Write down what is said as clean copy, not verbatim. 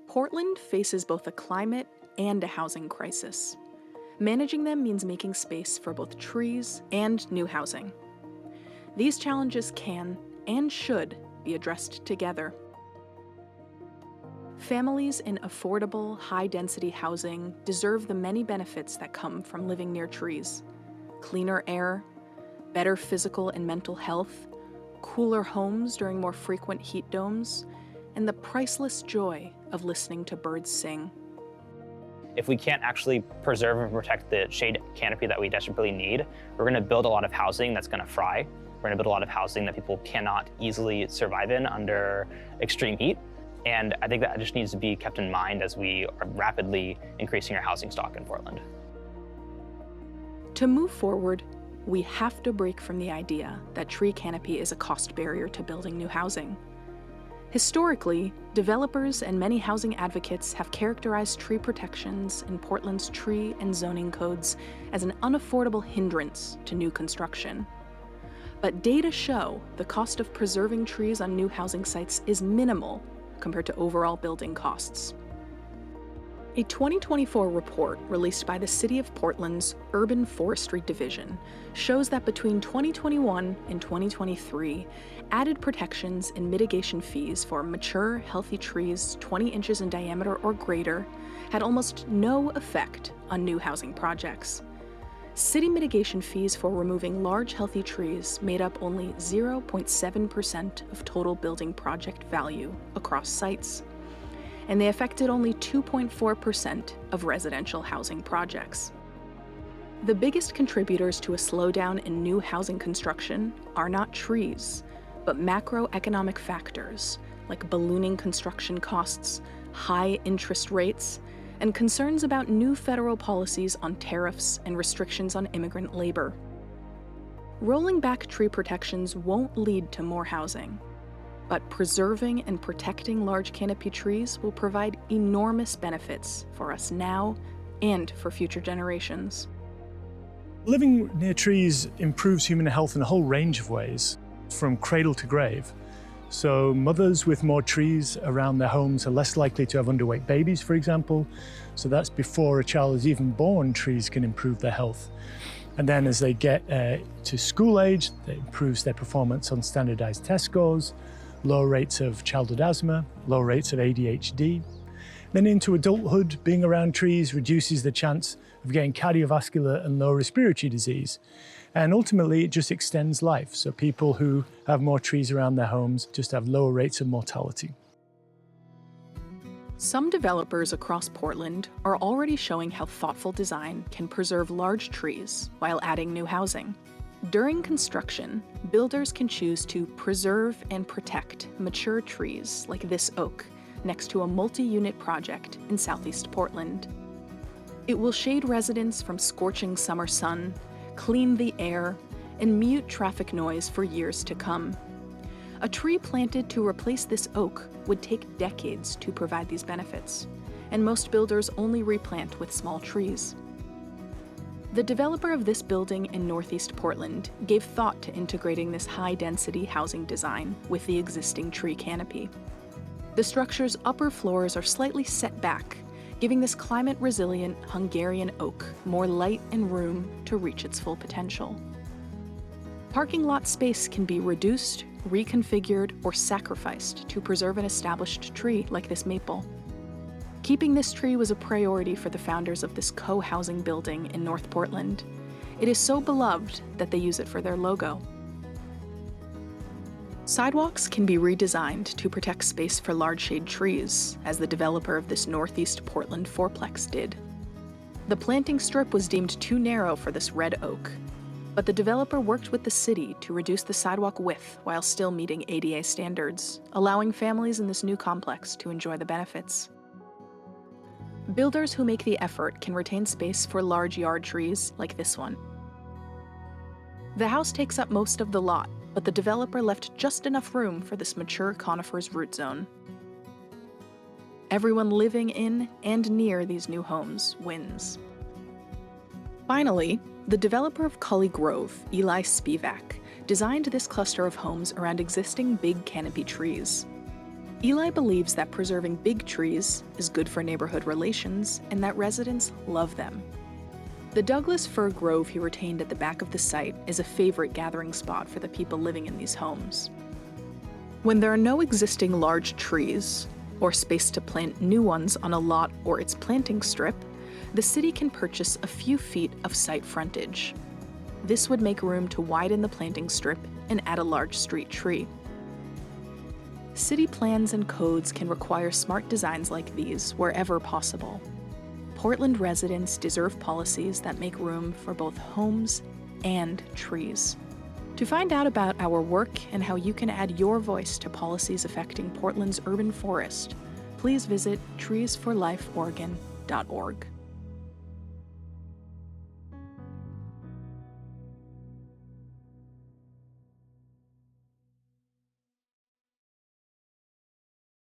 Portland faces both a climate and a housing crisis. Managing them means making space for both trees and new housing. These challenges can and should be addressed together. Families in affordable, high-density housing deserve the many benefits that come from living near trees: cleaner air, better physical and mental health, cooler homes during more frequent heat domes, and the priceless joy of listening to birds sing. If we can't actually preserve and protect the shade canopy that we desperately need, we're going to build a lot of housing that's going to fry. We're going to build a lot of housing that people cannot easily survive in under extreme heat. And I think that just needs to be kept in mind as we are rapidly increasing our housing stock in Portland. To move forward, we have to break from the idea that tree canopy is a cost barrier to building new housing. Historically, developers and many housing advocates have characterized tree protections in Portland's tree and zoning codes as an unaffordable hindrance to new construction. But data show the cost of preserving trees on new housing sites is minimal compared to overall building costs. A 2024 report released by the City of Portland's Urban Forestry Division shows that between 2021 and 2023, added protections and mitigation fees for mature, healthy trees 20 inches in diameter or greater had almost no effect on new housing projects. City mitigation fees for removing large, healthy trees made up only 0.7% of total building project value across sites, and they affected only 2.4% of residential housing projects. The biggest contributors to a slowdown in new housing construction are not trees, but macroeconomic factors like ballooning construction costs, high interest rates, and concerns about new federal policies on tariffs and restrictions on immigrant labor. Rolling back tree protections won't lead to more housing, but preserving and protecting large canopy trees will provide enormous benefits for us now and for future generations. Living near trees improves human health in a whole range of ways, from cradle to grave. So mothers with more trees around their homes are less likely to have underweight babies, for example. So that's before a child is even born, trees can improve their health. And then as they get to school age, it improves their performance on standardized test scores, lower rates of childhood asthma, lower rates of ADHD. Then into adulthood, being around trees reduces the chance of getting cardiovascular and lower respiratory disease. And ultimately, it just extends life. So people who have more trees around their homes just have lower rates of mortality. Some developers across Portland are already showing how thoughtful design can preserve large trees while adding new housing. During construction, builders can choose to preserve and protect mature trees like this oak next to a multi-unit project in Southeast Portland. It will shade residents from scorching summer sun, clean the air, and mute traffic noise for years to come. A tree planted to replace this oak would take decades to provide these benefits, and most builders only replant with small trees. The developer of this building in Northeast Portland gave thought to integrating this high-density housing design with the existing tree canopy. The structure's upper floors are slightly set back, giving this climate-resilient Hungarian oak more light and room to reach its full potential. Parking lot space can be reduced, reconfigured, or sacrificed to preserve an established tree like this maple. Keeping this tree was a priority for the founders of this co-housing building in North Portland. It is so beloved that they use it for their logo. Sidewalks can be redesigned to protect space for large shade trees, as the developer of this Northeast Portland fourplex did. The planting strip was deemed too narrow for this red oak, but the developer worked with the city to reduce the sidewalk width while still meeting ADA standards, allowing families in this new complex to enjoy the benefits. Builders who make the effort can retain space for large yard trees like this one. The house takes up most of the lot, but the developer left just enough room for this mature conifer's root zone. Everyone living in and near these new homes wins. Finally, the developer of Cully Grove, Eli Spivak, designed this cluster of homes around existing big canopy trees. Eli believes that preserving big trees is good for neighborhood relations and that residents love them. The Douglas fir grove he retained at the back of the site is a favorite gathering spot for the people living in these homes. When there are no existing large trees, or space to plant new ones on a lot or its planting strip, the city can purchase a few feet of site frontage. This would make room to widen the planting strip and add a large street tree. City plans and codes can require smart designs like these wherever possible. Portland residents deserve policies that make room for both homes and trees. To find out about our work and how you can add your voice to policies affecting Portland's urban forest, please visit treesforlifeoregon.org.